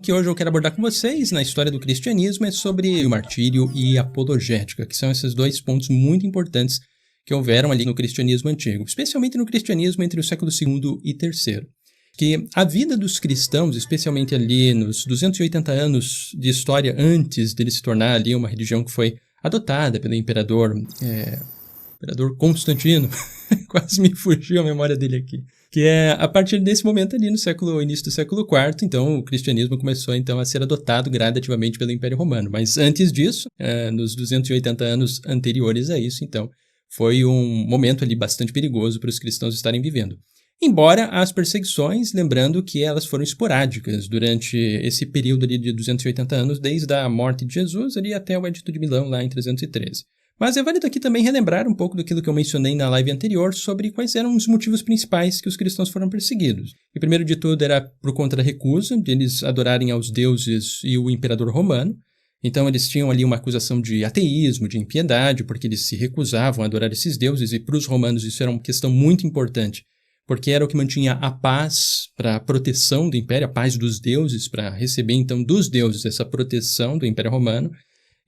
Que hoje eu quero abordar com vocês na história do cristianismo é sobre o martírio e apologética, que são esses dois pontos muito importantes que houveram ali no cristianismo antigo, especialmente no cristianismo entre o século II e III. Que a vida dos cristãos, especialmente ali nos 280 anos de história antes dele se tornar ali uma religião que foi adotada pelo imperador Constantino, quase me fugiu a memória dele aqui. Que é a partir desse momento ali no início do século IV, então o cristianismo começou então a ser adotado gradativamente pelo Império Romano. Mas antes disso, nos 280 anos anteriores a isso, então, foi um momento ali bastante perigoso para os cristãos estarem vivendo. Embora as perseguições, lembrando que elas foram esporádicas durante esse período ali de 280 anos, desde a morte de Jesus ali até o Edito de Milão lá em 313. Mas é válido aqui também relembrar um pouco daquilo que eu mencionei na live anterior sobre quais eram os motivos principais que os cristãos foram perseguidos. E primeiro de tudo era por conta da recusa de eles adorarem aos deuses e o imperador romano. Então eles tinham ali uma acusação de ateísmo, de impiedade, porque eles se recusavam a adorar esses deuses, e para os romanos isso era uma questão muito importante, porque era o que mantinha a paz para a proteção do império, a paz dos deuses, para receber então dos deuses essa proteção do Império Romano.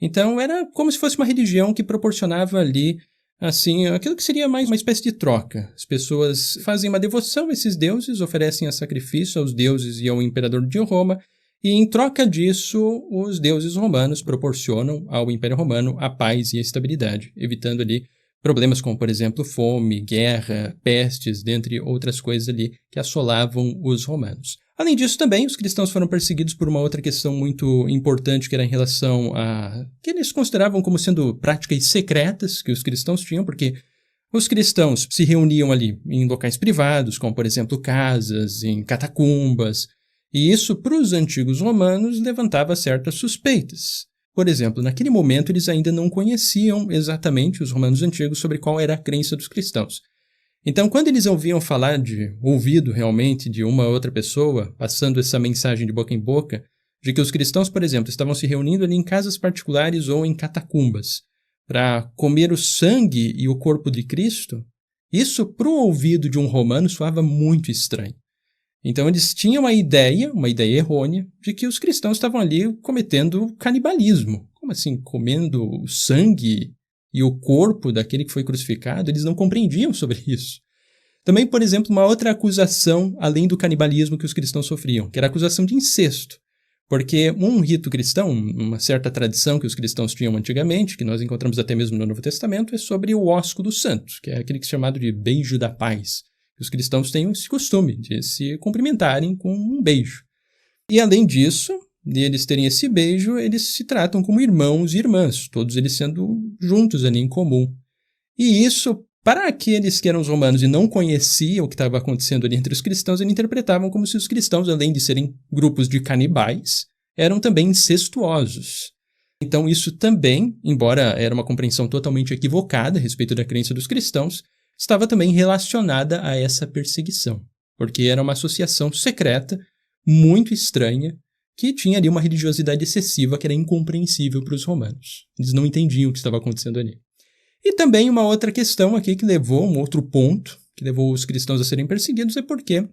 Então era como se fosse uma religião que proporcionava ali, assim, aquilo que seria mais uma espécie de troca. As pessoas fazem uma devoção a esses deuses, oferecem a sacrifício aos deuses e ao imperador de Roma, e em troca disso, os deuses romanos proporcionam ao Império Romano a paz e a estabilidade, evitando ali problemas como, por exemplo, fome, guerra, pestes, dentre outras coisas ali que assolavam os romanos. Além disso, também, os cristãos foram perseguidos por uma outra questão muito importante, que era em relação a que eles consideravam como sendo práticas secretas que os cristãos tinham, porque os cristãos se reuniam ali em locais privados, como, por exemplo, casas, em catacumbas, e isso, para os antigos romanos, levantava certas suspeitas. Por exemplo, naquele momento, eles ainda não conheciam exatamente, os romanos antigos, sobre qual era a crença dos cristãos. Então, quando eles ouviam falar de ouvido realmente de uma outra pessoa, passando essa mensagem de boca em boca, de que os cristãos, por exemplo, estavam se reunindo ali em casas particulares ou em catacumbas para comer o sangue e o corpo de Cristo, isso para o ouvido de um romano soava muito estranho. Então, eles tinham uma ideia errônea, de que os cristãos estavam ali cometendo canibalismo. Como assim, comendo o sangue e o corpo daquele que foi crucificado? Eles não compreendiam sobre isso. Também, por exemplo, uma outra acusação, além do canibalismo que os cristãos sofriam, que era a acusação de incesto. Porque um rito cristão, uma certa tradição que os cristãos tinham antigamente, que nós encontramos até mesmo no Novo Testamento, é sobre o ósculo santo, que é aquele que é chamado de beijo da paz. Os cristãos têm esse costume de se cumprimentarem com um beijo. E além disso, de eles terem esse beijo, eles se tratam como irmãos e irmãs, todos eles sendo juntos ali em comum. E isso, para aqueles que eram os romanos e não conheciam o que estava acontecendo ali entre os cristãos, eles interpretavam como se os cristãos, além de serem grupos de canibais, eram também incestuosos. Então isso também, embora era uma compreensão totalmente equivocada a respeito da crença dos cristãos, estava também relacionada a essa perseguição, porque era uma associação secreta, muito estranha, que tinha ali uma religiosidade excessiva que era incompreensível para os romanos. Eles não entendiam o que estava acontecendo ali. E também uma outra questão aqui que levou, um outro ponto, que levou os cristãos a serem perseguidos, é porque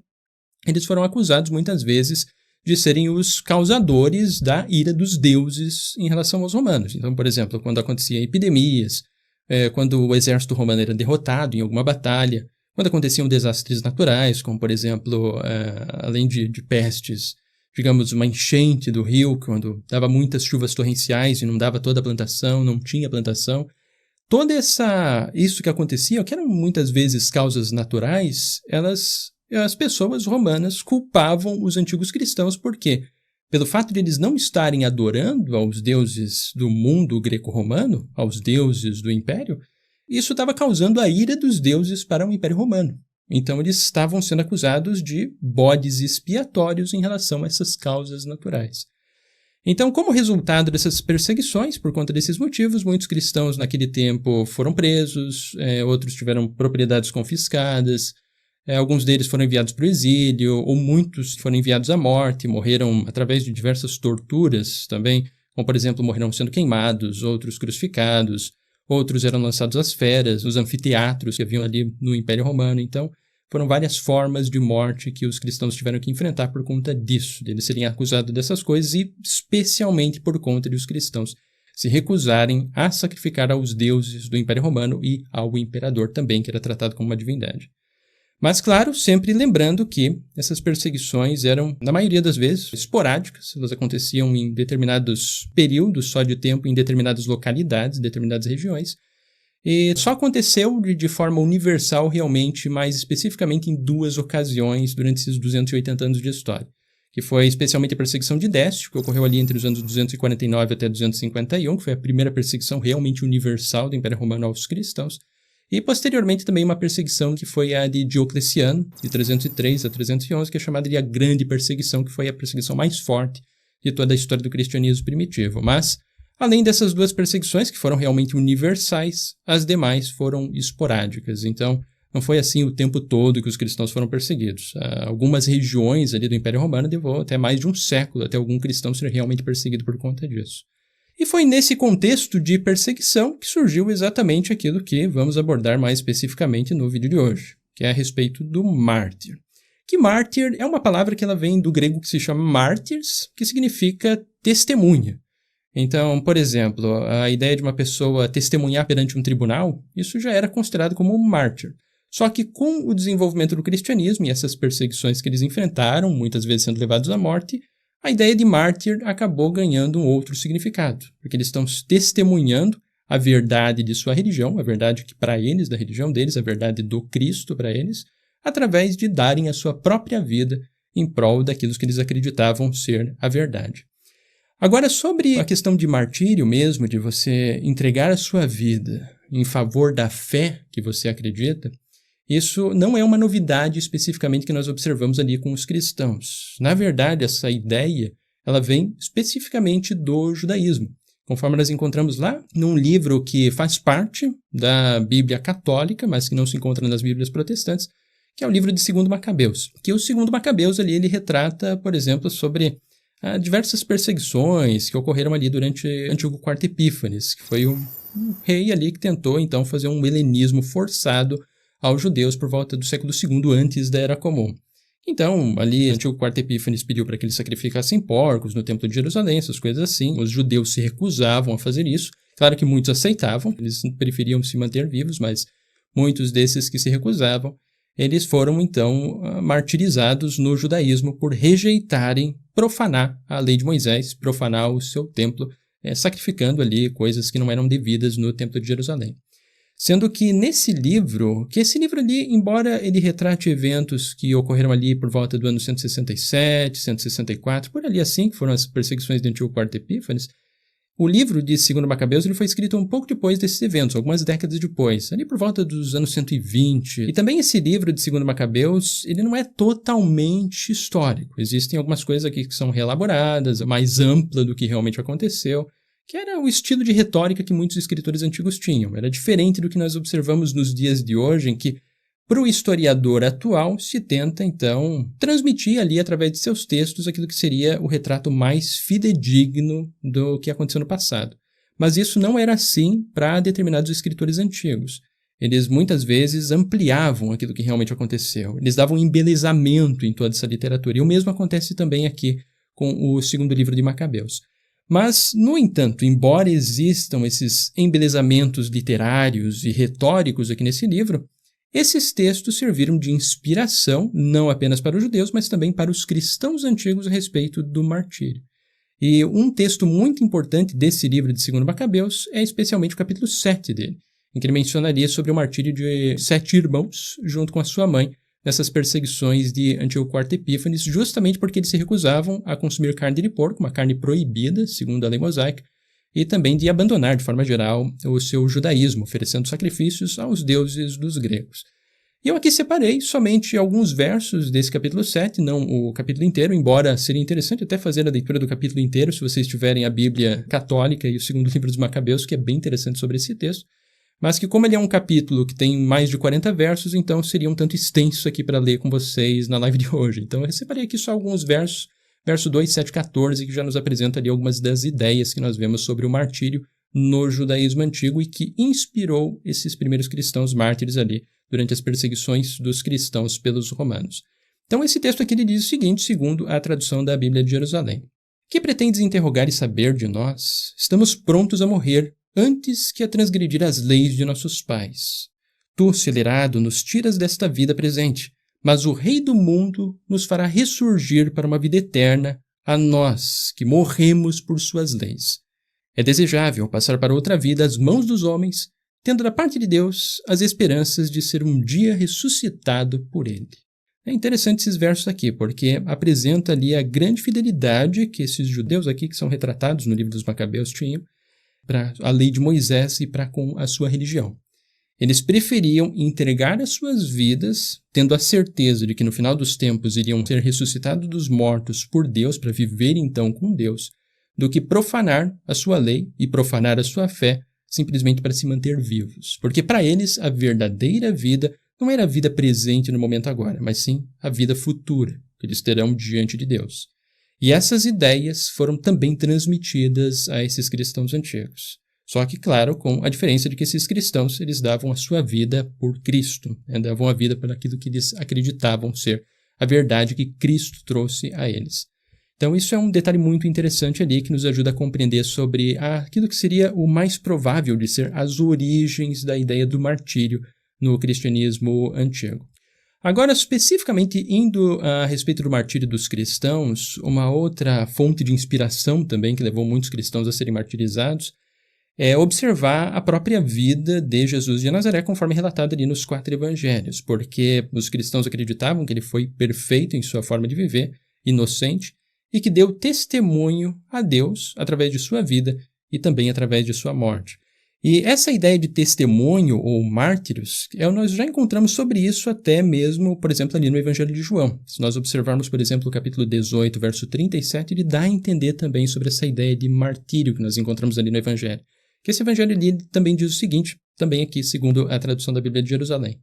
eles foram acusados muitas vezes de serem os causadores da ira dos deuses em relação aos romanos. Então, por exemplo, quando aconteciam epidemias, quando o exército romano era derrotado em alguma batalha, quando aconteciam desastres naturais, como, por exemplo, além de pestes, digamos, uma enchente do rio, quando dava muitas chuvas torrenciais e inundava toda a plantação, não tinha plantação. Isso que acontecia, que eram muitas vezes causas naturais, as pessoas romanas culpavam os antigos cristãos, porque pelo fato de eles não estarem adorando aos deuses do mundo greco-romano, aos deuses do império, isso estava causando a ira dos deuses para o Império Romano. Então eles estavam sendo acusados de bodes expiatórios em relação a essas causas naturais. Então, como resultado dessas perseguições, por conta desses motivos, muitos cristãos naquele tempo foram presos, outros tiveram propriedades confiscadas, alguns deles foram enviados para o exílio, ou muitos foram enviados à morte, morreram através de diversas torturas também, como, por exemplo, morreram sendo queimados, outros crucificados, outros eram lançados às feras, nos anfiteatros que haviam ali no Império Romano. Então, foram várias formas de morte que os cristãos tiveram que enfrentar por conta disso, de eles serem acusados dessas coisas e especialmente por conta de os cristãos se recusarem a sacrificar aos deuses do Império Romano e ao imperador também, que era tratado como uma divindade. Mas, claro, sempre lembrando que essas perseguições eram, na maioria das vezes, esporádicas. Elas aconteciam em determinados períodos só de tempo, em determinadas localidades, determinadas regiões. E só aconteceu de forma universal, realmente, mais especificamente em 2 ocasiões durante esses 280 anos de história. Que foi especialmente a perseguição de Décio, que ocorreu ali entre os anos 249 até 251, que foi a primeira perseguição realmente universal do Império Romano aos cristãos. E, posteriormente, também uma perseguição que foi a de Diocleciano, de 303 a 311, que é chamada de a Grande Perseguição, que foi a perseguição mais forte de toda a história do cristianismo primitivo. Mas, além dessas 2 perseguições, que foram realmente universais, as demais foram esporádicas. Então, não foi assim o tempo todo que os cristãos foram perseguidos. Algumas regiões ali do Império Romano levou até mais de um século até algum cristão ser realmente perseguido por conta disso. E foi nesse contexto de perseguição que surgiu exatamente aquilo que vamos abordar mais especificamente no vídeo de hoje, que é a respeito do mártir. Que mártir é uma palavra que ela vem do grego que se chama mártires, que significa testemunha. Então, por exemplo, a ideia de uma pessoa testemunhar perante um tribunal, isso já era considerado como um mártir. Só que com o desenvolvimento do cristianismo e essas perseguições que eles enfrentaram, muitas vezes sendo levados à morte, a ideia de mártir acabou ganhando um outro significado, porque eles estão testemunhando a verdade de sua religião, a verdade que para eles, da religião deles, a verdade do Cristo para eles, através de darem a sua própria vida em prol daquilo que eles acreditavam ser a verdade. Agora, sobre a questão de martírio mesmo, de você entregar a sua vida em favor da fé que você acredita, isso não é uma novidade especificamente que nós observamos ali com os cristãos. Na verdade, essa ideia ela vem especificamente do judaísmo, conforme nós encontramos lá num livro que faz parte da Bíblia católica, mas que não se encontra nas Bíblias protestantes, que é o livro de 2 Macabeus. Que o 2 Macabeus ali, ele retrata, por exemplo, sobre diversas perseguições que ocorreram ali durante o antigo quarto Epífanes, que foi um rei ali que tentou então fazer um helenismo forçado aos judeus por volta do século II antes da Era Comum. Então, ali, o antigo quarto Epífanes pediu para que eles sacrificassem porcos no Templo de Jerusalém, essas coisas assim. Os judeus se recusavam a fazer isso. Claro que muitos aceitavam, eles preferiam se manter vivos, mas muitos desses que se recusavam, eles foram, então, martirizados no judaísmo por rejeitarem profanar a lei de Moisés, profanar o seu templo, sacrificando ali coisas que não eram devidas no Templo de Jerusalém. Sendo que nesse livro, que esse livro ali, embora ele retrate eventos que ocorreram ali por volta do ano 167, 164, por ali assim, que foram as perseguições do antigo quarto Epífanes, o livro de 2 Macabeus ele foi escrito um pouco depois desses eventos, algumas décadas depois, ali por volta dos anos 120. E também esse livro de 2 Macabeus, ele não é totalmente histórico. Existem algumas coisas aqui que são reelaboradas, mais ampla do que realmente aconteceu, que era o estilo de retórica que muitos escritores antigos tinham. Era diferente do que nós observamos nos dias de hoje, em que, para o historiador atual, se tenta, então, transmitir ali, através de seus textos, aquilo que seria o retrato mais fidedigno do que aconteceu no passado. Mas isso não era assim para determinados escritores antigos. Eles, muitas vezes, ampliavam aquilo que realmente aconteceu. Eles davam embelezamento em toda essa literatura. E o mesmo acontece também aqui com o 2º livro de Macabeus. Mas, no entanto, embora existam esses embelezamentos literários e retóricos aqui nesse livro, esses textos serviram de inspiração não apenas para os judeus, mas também para os cristãos antigos a respeito do martírio. E um texto muito importante desse livro de 2 Macabeus é especialmente o capítulo 7 dele, em que ele mencionaria sobre o martírio de 7 irmãos junto com a sua mãe, nessas perseguições de antigo quarto Epífanes, justamente porque eles se recusavam a consumir carne de porco, uma carne proibida, segundo a lei mosaica, e também de abandonar, de forma geral, o seu judaísmo, oferecendo sacrifícios aos deuses dos gregos. E eu aqui separei somente alguns versos desse capítulo 7, não o capítulo inteiro, embora seria interessante até fazer a leitura do capítulo inteiro, se vocês tiverem a Bíblia católica e o 2º livro dos Macabeus, que é bem interessante sobre esse texto. Mas que como ele é um capítulo que tem mais de 40 versos, então seria um tanto extenso aqui para ler com vocês na live de hoje. Então eu separei aqui só alguns versos, verso 2, 7, 14, que já nos apresenta ali algumas das ideias que nós vemos sobre o martírio no judaísmo antigo e que inspirou esses primeiros cristãos mártires ali durante as perseguições dos cristãos pelos romanos. Então esse texto aqui ele diz o seguinte, segundo a tradução da Bíblia de Jerusalém. Que pretendes interrogar e saber de nós? Estamos prontos a morrer antes que a transgredir as leis de nossos pais. Tu, acelerado, nos tiras desta vida presente, mas o Rei do mundo nos fará ressurgir para uma vida eterna, a nós, que morremos por suas leis. É desejável passar para outra vida às mãos dos homens, tendo da parte de Deus as esperanças de ser um dia ressuscitado por ele. É interessante esses versos aqui, porque apresenta ali a grande fidelidade que esses judeus aqui, que são retratados no livro dos Macabeus, tinham para a lei de Moisés e para com a sua religião. Eles preferiam entregar as suas vidas, tendo a certeza de que no final dos tempos iriam ser ressuscitados dos mortos por Deus para viver então com Deus, do que profanar a sua lei e profanar a sua fé simplesmente para se manter vivos. Porque para eles a verdadeira vida não era a vida presente no momento agora, mas sim a vida futura que eles terão diante de Deus. E essas ideias foram também transmitidas a esses cristãos antigos. Só que, claro, com a diferença de que esses cristãos eles davam a sua vida por Cristo, davam a vida por aquilo que eles acreditavam ser a verdade que Cristo trouxe a eles. Então isso é um detalhe muito interessante ali que nos ajuda a compreender sobre aquilo que seria o mais provável de ser as origens da ideia do martírio no cristianismo antigo. Agora, especificamente indo a respeito do martírio dos cristãos, uma outra fonte de inspiração também que levou muitos cristãos a serem martirizados é observar a própria vida de Jesus de Nazaré, conforme relatado ali nos 4 evangelhos, porque os cristãos acreditavam que ele foi perfeito em sua forma de viver, inocente, e que deu testemunho a Deus através de sua vida e também através de sua morte. E essa ideia de testemunho ou mártires, nós já encontramos sobre isso até mesmo, por exemplo, ali no Evangelho de João. Se nós observarmos, por exemplo, o capítulo 18, verso 37, ele dá a entender também sobre essa ideia de martírio que nós encontramos ali no Evangelho. Que esse Evangelho ali também diz o seguinte, também aqui segundo a tradução da Bíblia de Jerusalém.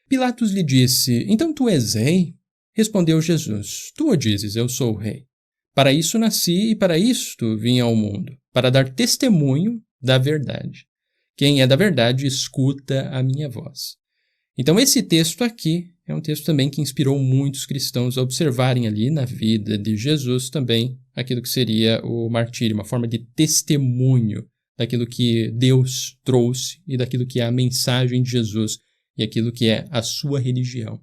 Pilatos lhe disse, então tu és rei? Respondeu Jesus, tu o dizes, eu sou o rei. Para isso nasci e para isto vim ao mundo, para dar testemunho da verdade. Quem é da verdade, escuta a minha voz. Então esse texto aqui é um texto também que inspirou muitos cristãos a observarem ali na vida de Jesus também aquilo que seria o martírio, uma forma de testemunho daquilo que Deus trouxe e daquilo que é a mensagem de Jesus e aquilo que é a sua religião.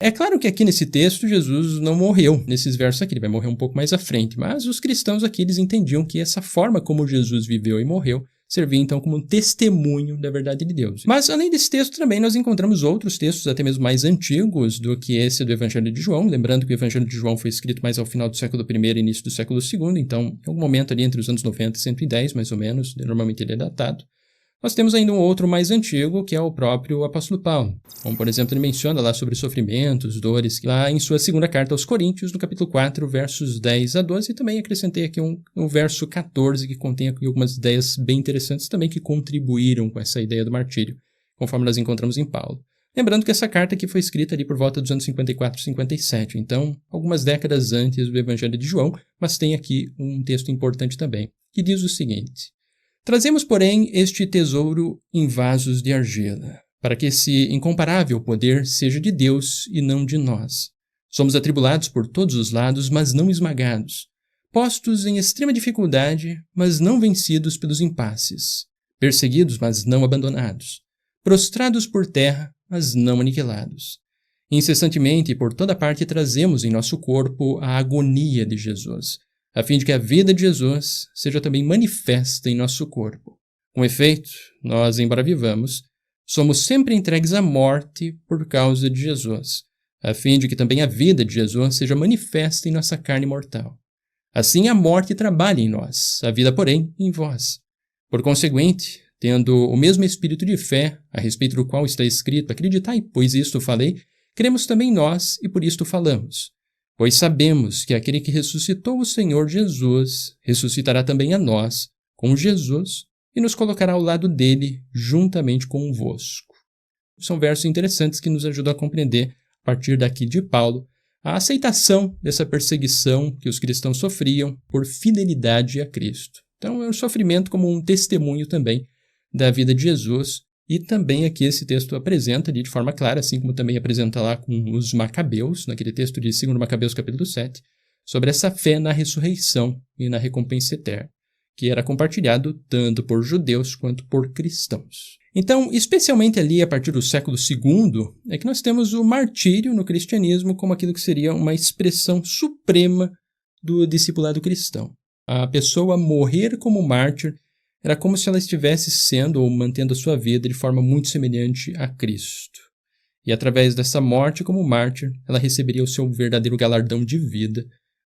É claro que aqui nesse texto Jesus não morreu, nesses versos aqui, ele vai morrer um pouco mais à frente, mas os cristãos aqui eles entendiam que essa forma como Jesus viveu e morreu servia então como um testemunho da verdade de Deus. Mas além desse texto também nós encontramos outros textos até mesmo mais antigos do que esse do Evangelho de João, lembrando que o Evangelho de João foi escrito mais ao final do século I e início do século II, então em algum momento ali entre os anos 90 e 110 mais ou menos, normalmente ele é datado. Nós temos ainda um outro mais antigo, que é o próprio apóstolo Paulo. Como, por exemplo, ele menciona lá sobre sofrimentos, dores, lá em sua segunda carta aos Coríntios, no capítulo 4, versos 10 a 12, e também acrescentei aqui um verso 14, que contém aqui algumas ideias bem interessantes também que contribuíram com essa ideia do martírio, conforme nós encontramos em Paulo. Lembrando que essa carta aqui foi escrita ali por volta dos anos 54 e 57, então algumas décadas antes do Evangelho de João, mas tem aqui um texto importante também, que diz o seguinte: trazemos, porém, este tesouro em vasos de argila, para que esse incomparável poder seja de Deus e não de nós. Somos atribulados por todos os lados, mas não esmagados. Postos em extrema dificuldade, mas não vencidos pelos impasses. Perseguidos, mas não abandonados. Prostrados por terra, mas não aniquilados. Incessantemente e por toda parte trazemos em nosso corpo a agonia de Jesus, a fim de que a vida de Jesus seja também manifesta em nosso corpo. Com efeito, nós, embora vivamos, somos sempre entregues à morte por causa de Jesus, a fim de que também a vida de Jesus seja manifesta em nossa carne mortal. Assim a morte trabalha em nós, a vida, porém, em vós. Por conseguinte, tendo o mesmo espírito de fé, a respeito do qual está escrito, acreditai, pois isto falei, cremos também nós e por isto falamos. Pois sabemos que aquele que ressuscitou o Senhor Jesus ressuscitará também a nós, com Jesus, e nos colocará ao lado dele, juntamente convosco. São versos interessantes que nos ajudam a compreender, a partir daqui de Paulo, a aceitação dessa perseguição que os cristãos sofriam por fidelidade a Cristo. Então é um sofrimento como um testemunho também da vida de Jesus, e também aqui esse texto apresenta ali de forma clara, assim como também apresenta lá com os Macabeus, naquele texto de 2 Macabeus capítulo 7, sobre essa fé na ressurreição e na recompensa eterna, que era compartilhado tanto por judeus quanto por cristãos. Então, especialmente ali a partir do século II, é que nós temos o martírio no cristianismo como aquilo que seria uma expressão suprema do discipulado cristão. A pessoa morrer como mártir era como se ela estivesse sendo ou mantendo a sua vida de forma muito semelhante a Cristo. E através dessa morte como mártir, ela receberia o seu verdadeiro galardão de vida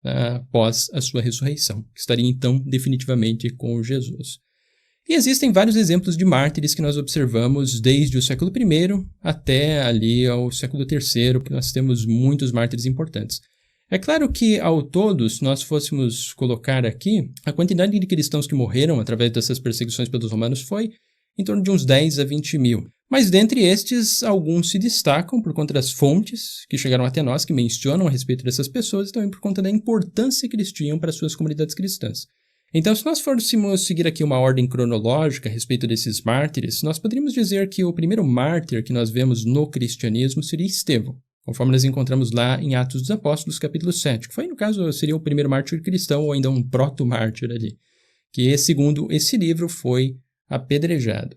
após a sua ressurreição, que estaria então definitivamente com Jesus. E existem vários exemplos de mártires que nós observamos desde o século I até ali ao século III, porque nós temos muitos mártires importantes. É claro que, ao todo, se nós fôssemos colocar aqui, a quantidade de cristãos que morreram através dessas perseguições pelos romanos foi em torno de uns 10 a 20 mil. Mas dentre estes, alguns se destacam por conta das fontes que chegaram até nós, que mencionam a respeito dessas pessoas, e também por conta da importância que eles tinham para suas comunidades cristãs. Então, se nós fôssemos seguir aqui uma ordem cronológica a respeito desses mártires, nós poderíamos dizer que o primeiro mártir que nós vemos no cristianismo seria Estevão, conforme nós encontramos lá em Atos dos Apóstolos, capítulo 7, que foi, no caso, seria o primeiro mártir cristão, ou ainda um proto-mártir ali, que, segundo esse livro, foi apedrejado.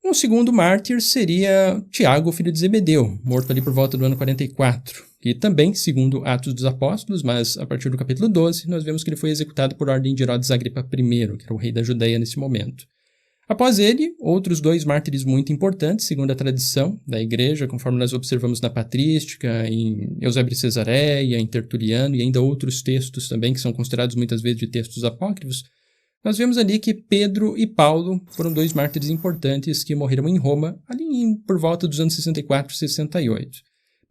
Um segundo mártir seria Tiago, filho de Zebedeu, morto ali por volta do ano 44, que também, segundo Atos dos Apóstolos, mas a partir do capítulo 12, nós vemos que ele foi executado por ordem de Herodes Agripa I, que era o rei da Judeia nesse momento. Após ele, outros 2 mártires muito importantes, segundo a tradição da igreja, conforme nós observamos na Patrística, em Eusébio de Cesareia, em Tertuliano e ainda outros textos também que são considerados muitas vezes de textos apócrifos, nós vemos ali que Pedro e Paulo foram 2 mártires importantes que morreram em Roma ali por volta dos anos 64 e 68.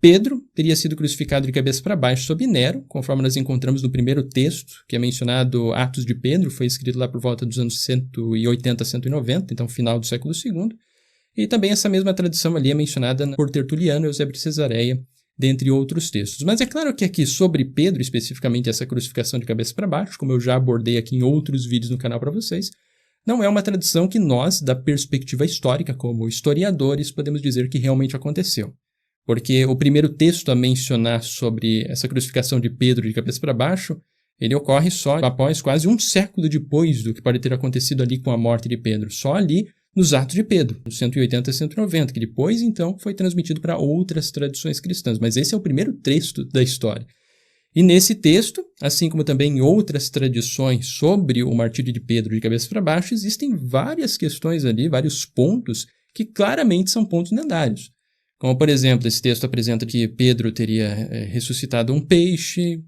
Pedro teria sido crucificado de cabeça para baixo sob Nero, conforme nós encontramos no primeiro texto, que é mencionado Atos de Pedro, foi escrito lá por volta dos anos 180 a 190, então final do século II. E também essa mesma tradição ali é mencionada por Tertuliano e Eusébio de Cesareia, dentre outros textos. Mas é claro que aqui sobre Pedro, especificamente essa crucificação de cabeça para baixo, como eu já abordei aqui em outros vídeos no canal para vocês, não é uma tradição que nós, da perspectiva histórica, como historiadores, podemos dizer que realmente aconteceu. Porque o primeiro texto a mencionar sobre essa crucificação de Pedro de cabeça para baixo, ele ocorre só após quase um século depois do que pode ter acontecido ali com a morte de Pedro, só ali nos Atos de Pedro, nos 180 e 190, que depois, então, foi transmitido para outras tradições cristãs. Mas esse é o primeiro texto da história. E nesse texto, assim como também em outras tradições sobre o martírio de Pedro de cabeça para baixo, existem várias questões ali, vários pontos que claramente são pontos lendários. Como, por exemplo, esse texto apresenta que Pedro teria ressuscitado um peixe,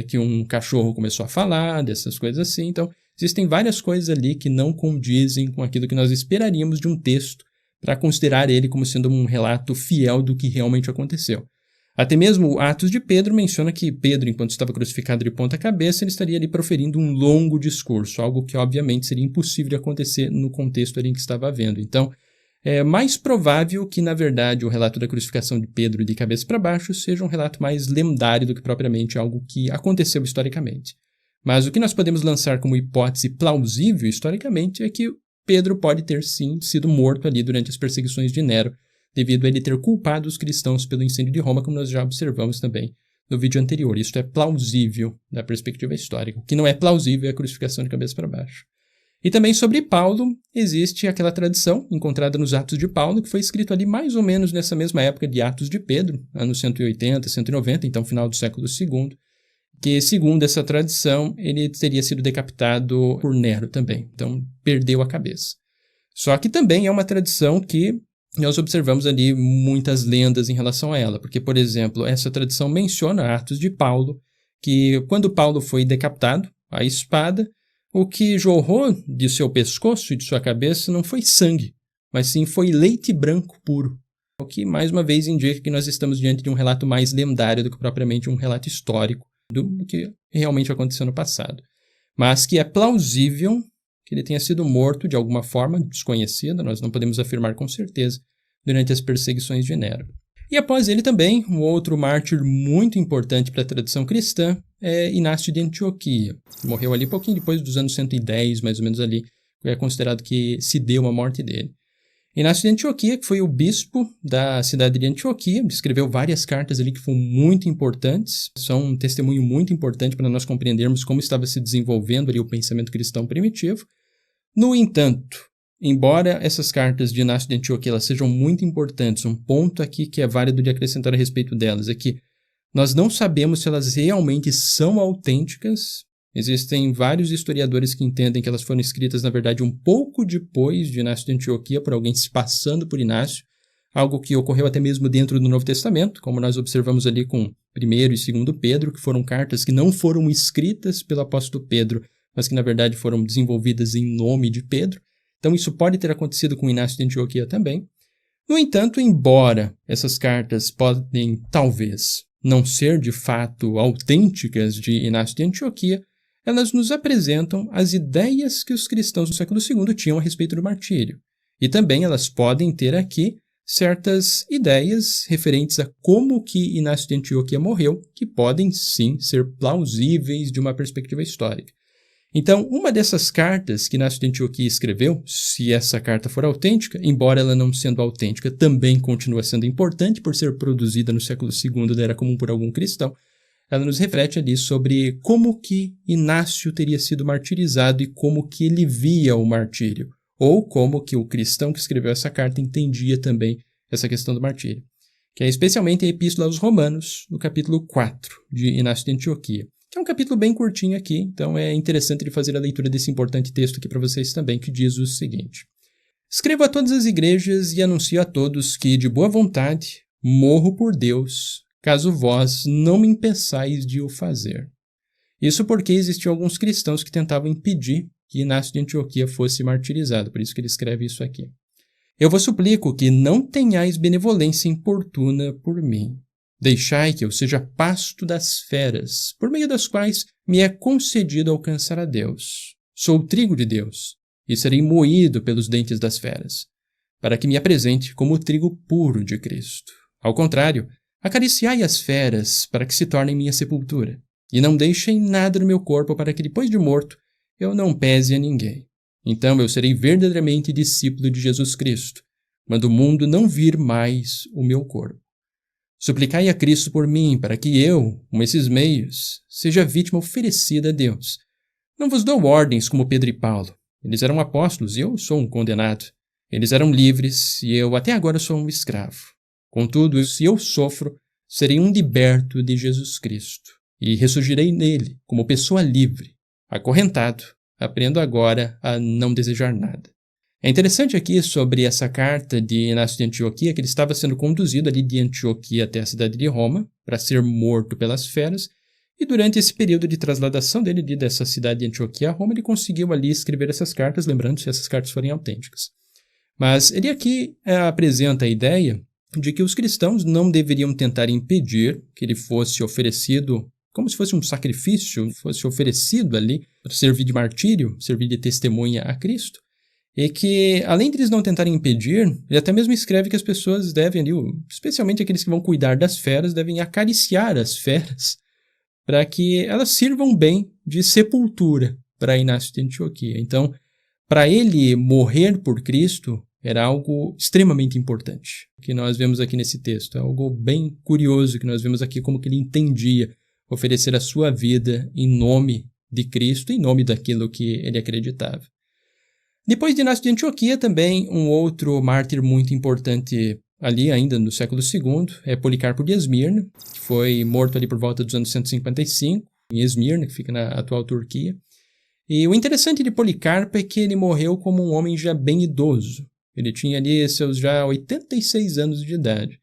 que um cachorro começou a falar, dessas coisas assim. Então, existem várias coisas ali que não condizem com aquilo que nós esperaríamos de um texto para considerar ele como sendo um relato fiel do que realmente aconteceu. Até mesmo Atos de Pedro menciona que Pedro, enquanto estava crucificado de ponta cabeça, ele estaria ali proferindo um longo discurso, algo que obviamente seria impossível de acontecer no contexto ali em que estava havendo. Então, é mais provável que, na verdade, o relato da crucificação de Pedro de cabeça para baixo seja um relato mais lendário do que propriamente algo que aconteceu historicamente. Mas o que nós podemos lançar como hipótese plausível historicamente é que Pedro pode ter, sim, sido morto ali durante as perseguições de Nero, devido a ele ter culpado os cristãos pelo incêndio de Roma, como nós já observamos também no vídeo anterior. Isso é plausível da perspectiva histórica. O que não é plausível é a crucificação de cabeça para baixo. E também sobre Paulo, existe aquela tradição encontrada nos Atos de Paulo, que foi escrito ali mais ou menos nessa mesma época de Atos de Pedro, anos 180, 190, então final do século II, que, segundo essa tradição, ele teria sido decapitado por Nero também, então perdeu a cabeça. Só que também é uma tradição que nós observamos ali muitas lendas em relação a ela, porque, por exemplo, essa tradição menciona Atos de Paulo, que quando Paulo foi decapitado, a espada, o que jorrou de seu pescoço e de sua cabeça não foi sangue, mas sim foi leite branco puro. O que, mais uma vez, indica que nós estamos diante de um relato mais lendário do que propriamente um relato histórico do que realmente aconteceu no passado. Mas que é plausível que ele tenha sido morto de alguma forma desconhecida, nós não podemos afirmar com certeza, durante as perseguições de Nero. E após ele também, um outro mártir muito importante para a tradição cristã é Inácio de Antioquia. Morreu ali pouquinho depois dos anos 110, mais ou menos ali, é considerado que se deu a morte dele. Inácio de Antioquia, que foi o bispo da cidade de Antioquia, escreveu várias cartas ali que foram muito importantes, são um testemunho muito importante para nós compreendermos como estava se desenvolvendo ali o pensamento cristão primitivo. No entanto, embora essas cartas de Inácio de Antioquia elas sejam muito importantes, um ponto aqui que é válido de acrescentar a respeito delas é que nós não sabemos se elas realmente são autênticas. Existem vários historiadores que entendem que elas foram escritas, na verdade, um pouco depois de Inácio de Antioquia, por alguém se passando por Inácio, algo que ocorreu até mesmo dentro do Novo Testamento, como nós observamos ali com 1º e 2º Pedro, que foram cartas que não foram escritas pelo apóstolo Pedro, mas que, na verdade, foram desenvolvidas em nome de Pedro. Então, isso pode ter acontecido com Inácio de Antioquia também. No entanto, embora essas cartas podem, talvez, não ser de fato autênticas de Inácio de Antioquia, elas nos apresentam as ideias que os cristãos do século II tinham a respeito do martírio. E também elas podem ter aqui certas ideias referentes a como que Inácio de Antioquia morreu, que podem sim ser plausíveis de uma perspectiva histórica. Então, uma dessas cartas que Inácio de Antioquia escreveu, se essa carta for autêntica, embora ela não sendo autêntica, também continua sendo importante por ser produzida no século II da Era Comum por algum cristão, ela nos reflete ali sobre como que Inácio teria sido martirizado e como que ele via o martírio, ou como que o cristão que escreveu essa carta entendia também essa questão do martírio, que é especialmente a Epístola aos Romanos, no capítulo 4 de Inácio de Antioquia, que é um capítulo bem curtinho aqui, então é interessante de fazer a leitura desse importante texto aqui para vocês também, que diz o seguinte: Escrevo a todas as igrejas e anuncio a todos que, de boa vontade, morro por Deus, caso vós não me impeçais de o fazer. Isso porque existiam alguns cristãos que tentavam impedir que Inácio de Antioquia fosse martirizado, por isso que ele escreve isso aqui. Eu vos suplico que não tenhais benevolência importuna por mim. Deixai que eu seja pasto das feras, por meio das quais me é concedido alcançar a Deus. Sou o trigo de Deus, e serei moído pelos dentes das feras, para que me apresente como o trigo puro de Cristo. Ao contrário, acariciai as feras para que se tornem minha sepultura, e não deixem nada no meu corpo para que depois de morto eu não pese a ninguém. Então eu serei verdadeiramente discípulo de Jesus Cristo, quando o mundo não vir mais o meu corpo. Suplicai a Cristo por mim, para que eu, com esses meios, seja vítima oferecida a Deus. Não vos dou ordens como Pedro e Paulo. Eles eram apóstolos e eu sou um condenado. Eles eram livres e eu até agora sou um escravo. Contudo, se eu sofro, serei um liberto de Jesus Cristo, e ressurgirei nele como pessoa livre. Acorrentado, aprendo agora a não desejar nada. É interessante aqui sobre essa carta de Inácio de Antioquia, que ele estava sendo conduzido ali de Antioquia até a cidade de Roma, para ser morto pelas feras, e durante esse período de trasladação dele dessa cidade de Antioquia a Roma, ele conseguiu ali escrever essas cartas, lembrando se essas cartas forem autênticas. Mas ele aqui apresenta a ideia de que os cristãos não deveriam tentar impedir que ele fosse oferecido, como se fosse um sacrifício, fosse oferecido ali para servir de martírio, servir de testemunha a Cristo, e que, além de eles não tentarem impedir, ele até mesmo escreve que as pessoas devem ali, especialmente aqueles que vão cuidar das feras, devem acariciar as feras para que elas sirvam bem de sepultura para Inácio de Antioquia. Então, para ele morrer por Cristo era algo extremamente importante, que nós vemos aqui nesse texto. É algo bem curioso que nós vemos aqui como que ele entendia oferecer a sua vida em nome de Cristo, em nome daquilo que ele acreditava. Depois de Inácio de Antioquia, também um outro mártir muito importante ali ainda no século II é Policarpo de Esmirna, que foi morto ali por volta dos anos 155, em Esmirna, que fica na atual Turquia. E o interessante de Policarpo é que ele morreu como um homem já bem idoso. Ele tinha ali seus já 86 anos de idade.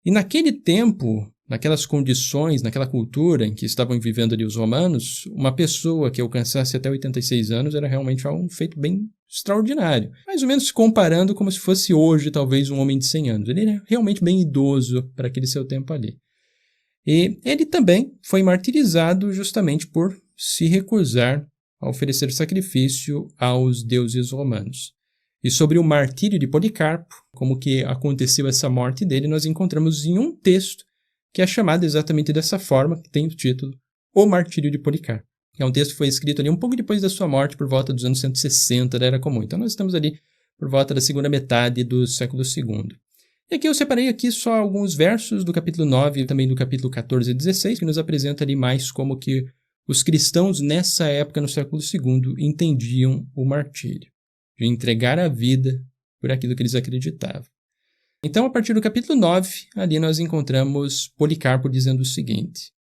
E naquele tempo, naquelas condições, naquela cultura em que estavam vivendo ali os romanos, uma pessoa que alcançasse até 86 anos era realmente um feito bem extraordinário. Mais ou menos comparando como se fosse hoje, talvez, um homem de 100 anos. Ele era realmente bem idoso para aquele seu tempo ali. E ele também foi martirizado justamente por se recusar a oferecer sacrifício aos deuses romanos. E sobre o martírio de Policarpo, como que aconteceu essa morte dele, nós encontramos em um texto que é chamado exatamente dessa forma, que tem o título O Martírio de Policarpo. É um texto que foi escrito ali um pouco depois da sua morte, por volta dos anos 160 da Era Comum. Então nós estamos ali por volta da segunda metade do século II. E aqui eu separei aqui só alguns versos do capítulo 9 e também do capítulo 14 e 16, que nos apresenta ali mais como que os cristãos nessa época, no século II, entendiam o martírio, de entregar a vida por aquilo que eles acreditavam. Então, a partir do capítulo 9, ali nós encontramos Policarpo dizendo o seguinte: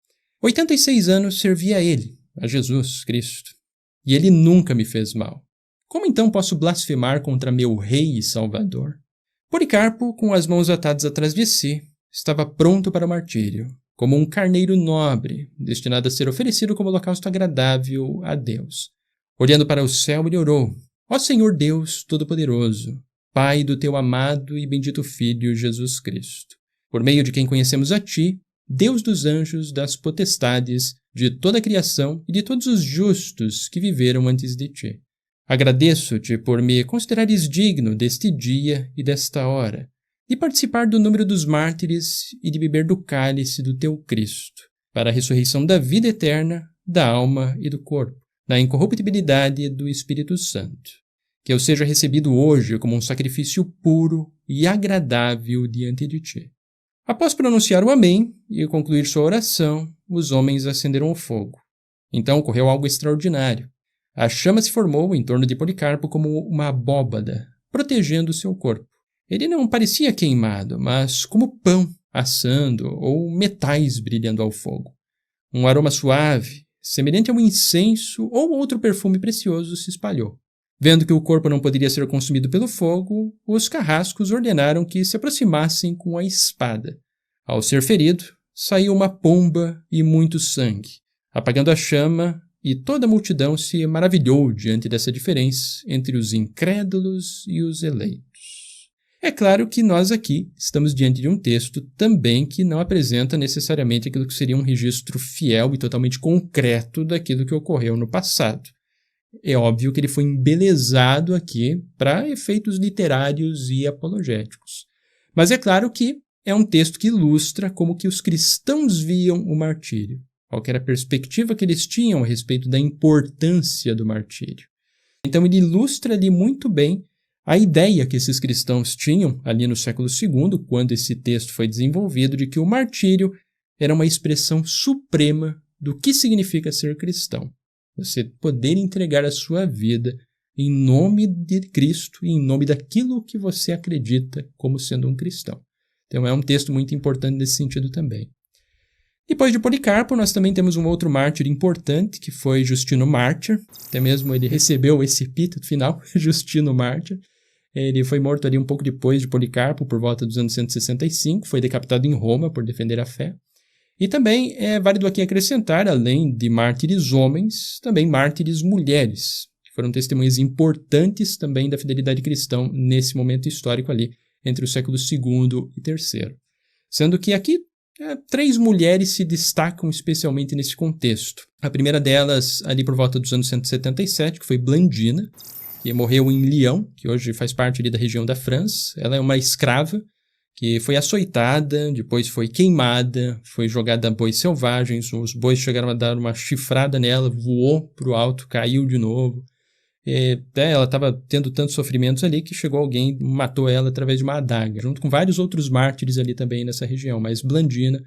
86 anos servi a ele, a Jesus Cristo, e ele nunca me fez mal. Como então posso blasfemar contra meu Rei e Salvador? Policarpo, com as mãos atadas atrás de si, estava pronto para o martírio, como um carneiro nobre, destinado a ser oferecido como holocausto agradável a Deus. Olhando para o céu, ele orou: Ó Senhor Deus Todo-Poderoso, Pai do teu amado e bendito Filho Jesus Cristo, por meio de quem conhecemos a ti, Deus dos anjos, das potestades, de toda a criação e de todos os justos que viveram antes de ti. Agradeço-te por me considerares digno deste dia e desta hora, de participar do número dos mártires e de beber do cálice do teu Cristo, para a ressurreição da vida eterna, da alma e do corpo, na incorruptibilidade do Espírito Santo. Que eu seja recebido hoje como um sacrifício puro e agradável diante de ti. Após pronunciar o Amém e concluir sua oração, os homens acenderam o fogo. Então ocorreu algo extraordinário. A chama se formou em torno de Policarpo como uma abóbada, protegendo seu corpo. Ele não parecia queimado, mas como pão assando ou metais brilhando ao fogo. Um aroma suave, semelhante a um incenso ou outro perfume precioso, se espalhou. Vendo que o corpo não poderia ser consumido pelo fogo, os carrascos ordenaram que se aproximassem com a espada. Ao ser ferido, saiu uma pomba e muito sangue, apagando a chama, e toda a multidão se maravilhou diante dessa diferença entre os incrédulos e os eleitos. É claro que nós aqui estamos diante de um texto também que não apresenta necessariamente aquilo que seria um registro fiel e totalmente concreto daquilo que ocorreu no passado. É óbvio que ele foi embelezado aqui para efeitos literários e apologéticos. Mas é claro que é um texto que ilustra como que os cristãos viam o martírio, qual era a perspectiva que eles tinham a respeito da importância do martírio. Então ele ilustra ali muito bem a ideia que esses cristãos tinham ali no século II, quando esse texto foi desenvolvido, de que o martírio era uma expressão suprema do que significa ser cristão. Você poder entregar a sua vida em nome de Cristo e em nome daquilo que você acredita como sendo um cristão. Então é um texto muito importante nesse sentido também. Depois de Policarpo, nós também temos um outro mártir importante, que foi Justino Mártir. Até mesmo ele recebeu esse epíteto final, Justino Mártir. Ele foi morto ali um pouco depois de Policarpo, por volta dos anos 165, foi decapitado em Roma por defender a fé. E também é válido aqui acrescentar, além de mártires homens, também mártires mulheres, que foram testemunhas importantes também da fidelidade cristã nesse momento histórico ali, entre o século II e III. Sendo que aqui 3 mulheres se destacam especialmente nesse contexto. A primeira delas, ali por volta dos anos 177, que foi Blandina, que morreu em Lyon, que hoje faz parte ali da região da França. Ela é uma escrava que foi açoitada, depois foi queimada, foi jogada a bois selvagens, os bois chegaram a dar uma chifrada nela, voou para o alto, caiu de novo. Ela estava tendo tantos sofrimentos ali que chegou alguém e matou ela através de uma adaga, junto com vários outros mártires ali também nessa região. Mas Blandina,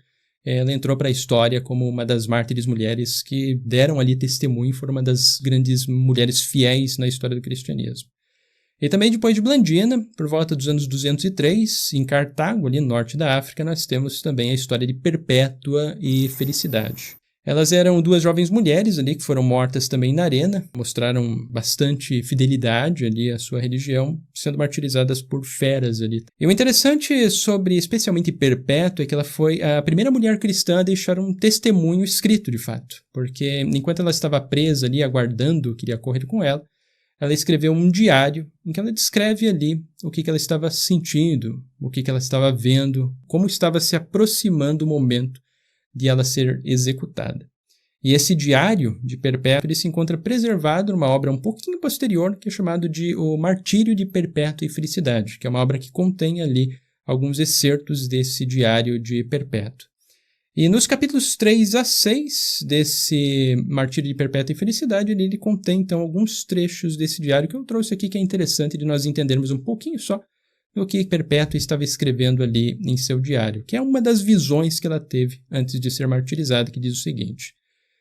ela entrou para a história como uma das mártires mulheres que deram ali testemunho e foram uma das grandes mulheres fiéis na história do cristianismo. E também depois de Blandina, por volta dos anos 203, em Cartago, ali no norte da África, nós temos também a história de Perpétua e Felicidade. Elas eram 2 jovens mulheres ali que foram mortas também na arena, mostraram bastante fidelidade ali à sua religião, sendo martirizadas por feras ali. E o interessante sobre especialmente Perpétua é que ela foi a primeira mulher cristã a deixar um testemunho escrito de fato, porque enquanto ela estava presa ali aguardando o que iria ocorrer com ela, ela escreveu um diário em que ela descreve ali o que ela estava sentindo, o que ela estava vendo, como estava se aproximando o momento de ela ser executada. E esse diário de Perpétua ele se encontra preservado numa obra um pouquinho posterior, que é chamado de O Martírio de Perpétua e Felicidade, que é uma obra que contém ali alguns excertos desse diário de Perpétua. E nos capítulos 3 a 6 desse Martírio de Perpétua e Felicidade, ele contém, então, alguns trechos desse diário que eu trouxe aqui, que é interessante de nós entendermos um pouquinho só do que Perpétua estava escrevendo ali em seu diário, que é uma das visões que ela teve antes de ser martirizada, que diz o seguinte: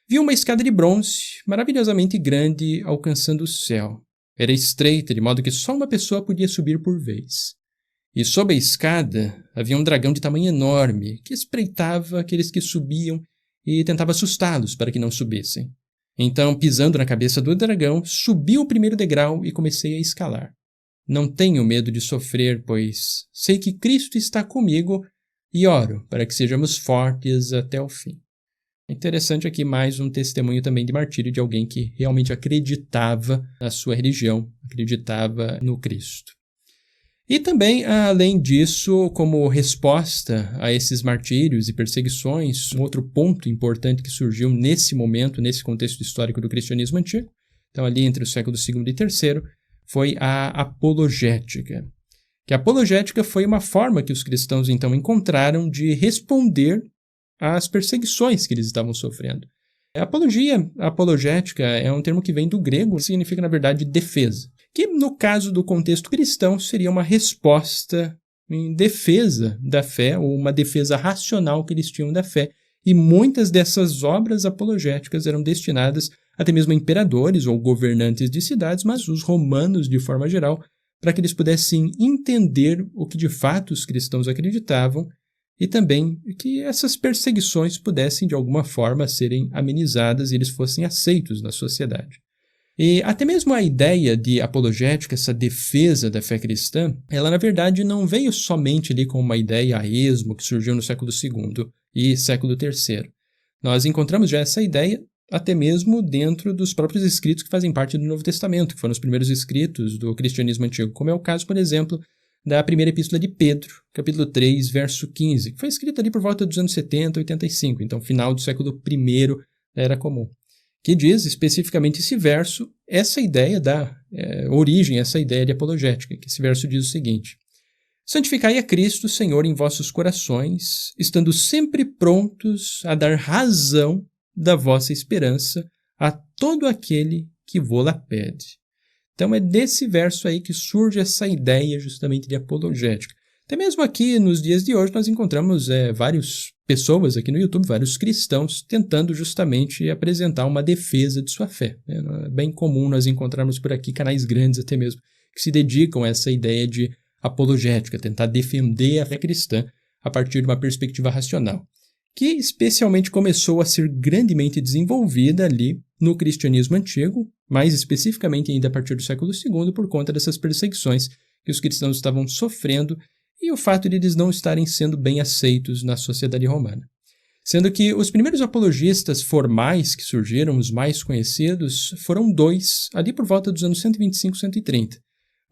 vi uma escada de bronze, maravilhosamente grande, alcançando o céu. Era estreita, de modo que só uma pessoa podia subir por vez. E sob a escada havia um dragão de tamanho enorme, que espreitava aqueles que subiam e tentava assustá-los para que não subissem. Então, pisando na cabeça do dragão, subi o primeiro degrau e comecei a escalar. Não tenho medo de sofrer, pois sei que Cristo está comigo e oro para que sejamos fortes até o fim. Interessante aqui mais um testemunho também de martírio de alguém que realmente acreditava na sua religião, acreditava no Cristo. E também, além disso, como resposta a esses martírios e perseguições, um outro ponto importante que surgiu nesse momento, nesse contexto histórico do cristianismo antigo, então ali entre o século II e III, foi a apologética. Que a apologética foi uma forma que os cristãos então encontraram de responder às perseguições que eles estavam sofrendo. A apologética é um termo que vem do grego, que significa, na verdade, defesa. Que, no caso do contexto cristão, seria uma resposta em defesa da fé, ou uma defesa racional que eles tinham da fé. E muitas dessas obras apologéticas eram destinadas até mesmo a imperadores ou governantes de cidades, mas os romanos, de forma geral, para que eles pudessem entender o que de fato os cristãos acreditavam e também que essas perseguições pudessem, de alguma forma, serem amenizadas e eles fossem aceitos na sociedade. E até mesmo a ideia de apologética, essa defesa da fé cristã, ela na verdade não veio somente ali como uma ideia a esmo que surgiu no século II e século III. Nós encontramos já essa ideia até mesmo dentro dos próprios escritos que fazem parte do Novo Testamento, que foram os primeiros escritos do cristianismo antigo, como é o caso, por exemplo, da primeira epístola de Pedro, capítulo 3, verso 15, que foi escrita ali por volta dos anos 70, 85, então final do século I da Era Comum, que diz especificamente esse verso, essa ideia da origem, essa ideia de apologética, que esse verso diz o seguinte: santificai a Cristo, Senhor, em vossos corações, estando sempre prontos a dar razão da vossa esperança a todo aquele que vô-la pede. Então é desse verso aí que surge essa ideia justamente de apologética. Até mesmo aqui nos dias de hoje nós encontramos várias pessoas aqui no YouTube, vários cristãos, tentando justamente apresentar uma defesa de sua fé. É bem comum nós encontrarmos por aqui canais grandes até mesmo que se dedicam a essa ideia de apologética, tentar defender a fé cristã a partir de uma perspectiva racional, que especialmente começou a ser grandemente desenvolvida ali no cristianismo antigo, mais especificamente ainda a partir do século II, por conta dessas perseguições que os cristãos estavam sofrendo e o fato de eles não estarem sendo bem aceitos na sociedade romana. Sendo que os primeiros apologistas formais que surgiram, os mais conhecidos, foram dois, ali por volta dos anos 125 e 130.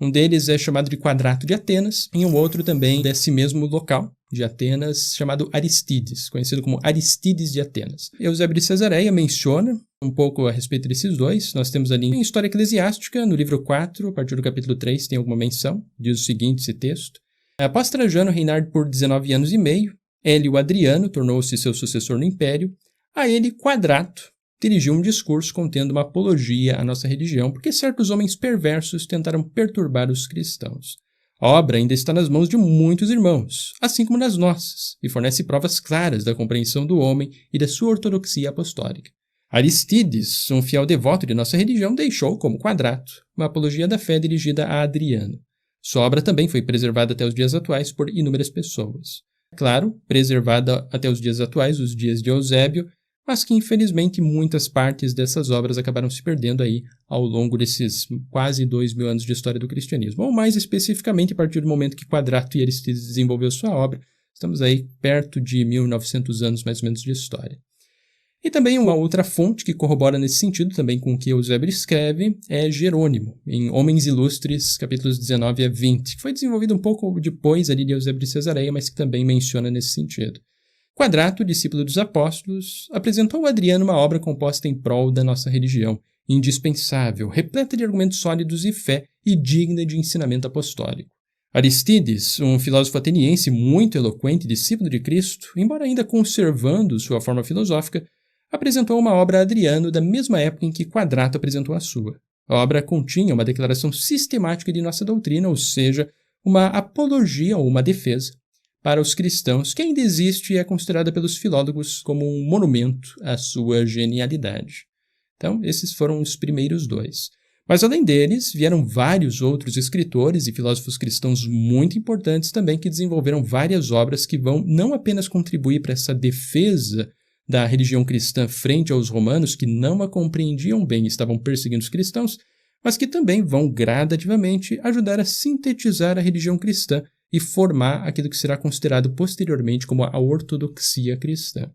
Um deles é chamado de Quadrato de Atenas, e um outro também desse mesmo local de Atenas, chamado Aristides, conhecido como Aristides de Atenas. Eusébio de Cesareia menciona um pouco a respeito desses dois. Nós temos ali em História Eclesiástica, no livro 4, a partir do capítulo 3, tem alguma menção, diz o seguinte esse texto: após Trajano reinar por 19 anos e meio, Hélio Adriano tornou-se seu sucessor no império. A ele, Quadrato dirigiu um discurso contendo uma apologia à nossa religião, porque certos homens perversos tentaram perturbar os cristãos. A obra ainda está nas mãos de muitos irmãos, assim como nas nossas, e fornece provas claras da compreensão do homem e da sua ortodoxia apostólica. Aristides, um fiel devoto de nossa religião, deixou, como Quadrato, uma apologia da fé dirigida a Adriano. Sua obra também foi preservada até os dias atuais por inúmeras pessoas. Claro, preservada até os dias atuais, os dias de Eusébio, mas que infelizmente muitas partes dessas obras acabaram se perdendo aí ao longo desses quase 2000 anos de história do cristianismo. Ou mais especificamente, a partir do momento que Quadrato e Aristides desenvolveu sua obra, estamos aí perto de 1900 anos mais ou menos de história. E também uma outra fonte que corrobora nesse sentido, também com o que Eusébio escreve, é Jerônimo, em Homens Ilustres, capítulos 19 a 20, que foi desenvolvido um pouco depois ali de Eusébio de Cesareia, mas que também menciona nesse sentido. Quadrato, discípulo dos apóstolos, apresentou a Adriano uma obra composta em prol da nossa religião, indispensável, repleta de argumentos sólidos e fé e digna de ensinamento apostólico. Aristides, um filósofo ateniense muito eloquente, discípulo de Cristo, embora ainda conservando sua forma filosófica, apresentou uma obra a Adriano da mesma época em que Quadrato apresentou a sua. A obra continha uma declaração sistemática de nossa doutrina, ou seja, uma apologia ou uma defesa para os cristãos, que ainda existe e é considerada pelos filólogos como um monumento à sua genialidade. Então, esses foram os primeiros dois. Mas, além deles, vieram vários outros escritores e filósofos cristãos muito importantes também que desenvolveram várias obras que vão não apenas contribuir para essa defesa da religião cristã frente aos romanos, que não a compreendiam bem e estavam perseguindo os cristãos, mas que também vão gradativamente ajudar a sintetizar a religião cristã e formar aquilo que será considerado posteriormente como a ortodoxia cristã.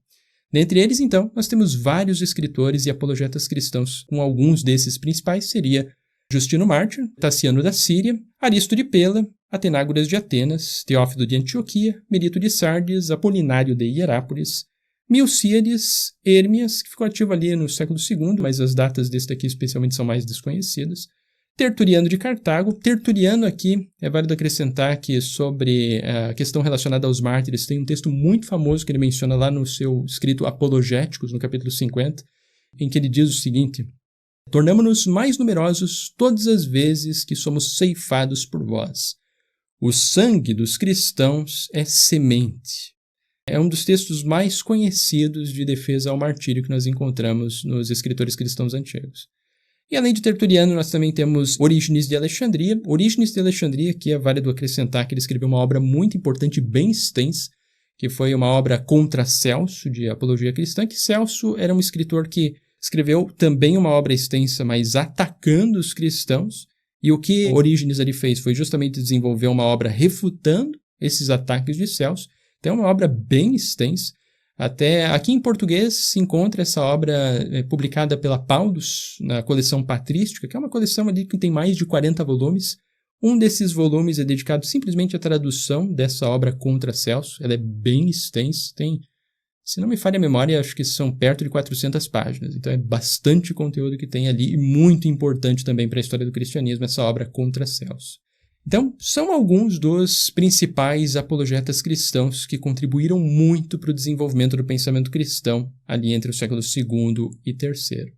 Dentre eles, então, nós temos vários escritores e apologetas cristãos. Com alguns desses principais seria Justino Mártir, Taciano da Síria, Aristo de Pela, Atenágoras de Atenas, Teófilo de Antioquia, Melito de Sardes, Apolinário de Hierápolis, Milcíades, Hermias, que ficou ativo ali no século II, mas as datas desse daqui especialmente são mais desconhecidas, Tertuliano de Cartago. Tertuliano aqui, é válido acrescentar que sobre a questão relacionada aos mártires, tem um texto muito famoso que ele menciona lá no seu escrito Apologéticos, no capítulo 50, em que ele diz o seguinte: tornamo-nos mais numerosos todas as vezes que somos ceifados por vós. O sangue dos cristãos é semente. É um dos textos mais conhecidos de defesa ao martírio que nós encontramos nos escritores cristãos antigos. E além de Tertuliano, nós também temos Orígenes de Alexandria. Orígenes de Alexandria, que é válido acrescentar que ele escreveu uma obra muito importante e bem extensa, que foi uma obra contra Celso, de apologia cristã, que Celso era um escritor que escreveu também uma obra extensa, mas atacando os cristãos, e o que Orígenes ali fez foi justamente desenvolver uma obra refutando esses ataques de Celso. Então é uma obra bem extensa. Até aqui em português se encontra essa obra publicada pela Paulus, na coleção Patrística, que é uma coleção ali que tem mais de 40 volumes. Um desses volumes é dedicado simplesmente à tradução dessa obra contra Celso. Ela é bem extensa, tem, se não me falha a memória, acho que são perto de 400 páginas. Então é bastante conteúdo que tem ali e muito importante também para a história do cristianismo essa obra contra Celso. Então, são alguns dos principais apologetas cristãos que contribuíram muito para o desenvolvimento do pensamento cristão ali entre o século II e III.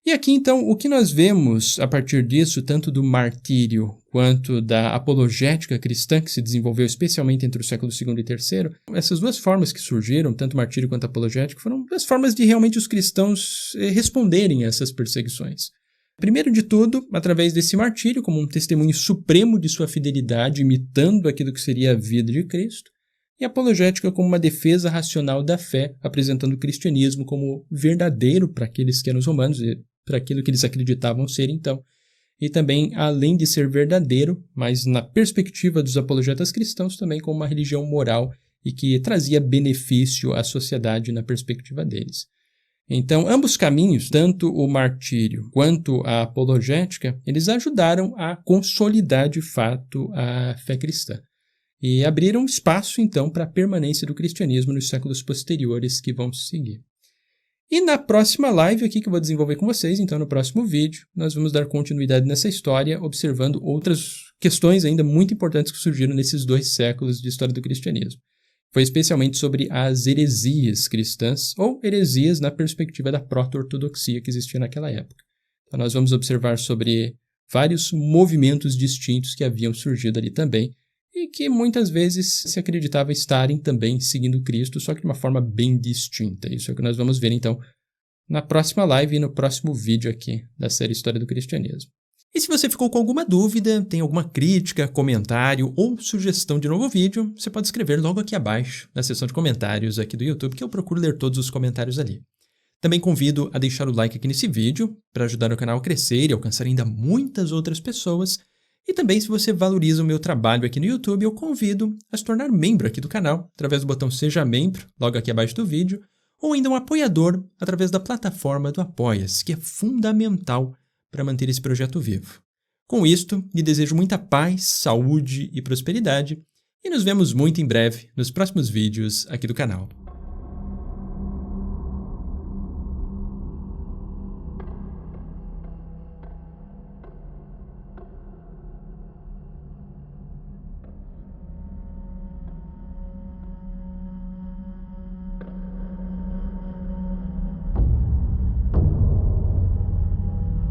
E aqui, então, o que nós vemos a partir disso, tanto do martírio quanto da apologética cristã, que se desenvolveu especialmente entre o século II e III, essas duas formas que surgiram, tanto martírio quanto apologético, foram as formas de realmente os cristãos responderem a essas perseguições. Primeiro de tudo, através desse martírio, como um testemunho supremo de sua fidelidade, imitando aquilo que seria a vida de Cristo, e a apologética como uma defesa racional da fé, apresentando o cristianismo como verdadeiro para aqueles que eram os romanos, e para aquilo que eles acreditavam ser então. E também, além de ser verdadeiro, mas na perspectiva dos apologetas cristãos, também como uma religião moral e que trazia benefício à sociedade na perspectiva deles. Então, ambos caminhos, tanto o martírio quanto a apologética, eles ajudaram a consolidar de fato a fé cristã e abriram espaço, então, para a permanência do cristianismo nos séculos posteriores que vão se seguir. E na próxima live aqui que eu vou desenvolver com vocês, então no próximo vídeo, nós vamos dar continuidade nessa história, observando outras questões ainda muito importantes que surgiram nesses 2 séculos de história do cristianismo. Foi especialmente sobre as heresias cristãs, ou heresias na perspectiva da proto-ortodoxia que existia naquela época. Então nós vamos observar sobre vários movimentos distintos que haviam surgido ali também, e que muitas vezes se acreditava estarem também seguindo Cristo, só que de uma forma bem distinta. Isso é o que nós vamos ver então na próxima live e no próximo vídeo aqui da série História do Cristianismo. E se você ficou com alguma dúvida, tem alguma crítica, comentário ou sugestão de novo vídeo, você pode escrever logo aqui abaixo, na seção de comentários aqui do YouTube, que eu procuro ler todos os comentários ali. Também convido a deixar o like aqui nesse vídeo, para ajudar o canal a crescer e alcançar ainda muitas outras pessoas. E também, se você valoriza o meu trabalho aqui no YouTube, eu convido a se tornar membro aqui do canal, através do botão Seja Membro, logo aqui abaixo do vídeo, ou ainda um apoiador, através da plataforma do Apoia-se, que é fundamental para manter esse projeto vivo. Com isto, lhe desejo muita paz, saúde e prosperidade, e nos vemos muito em breve nos próximos vídeos aqui do canal.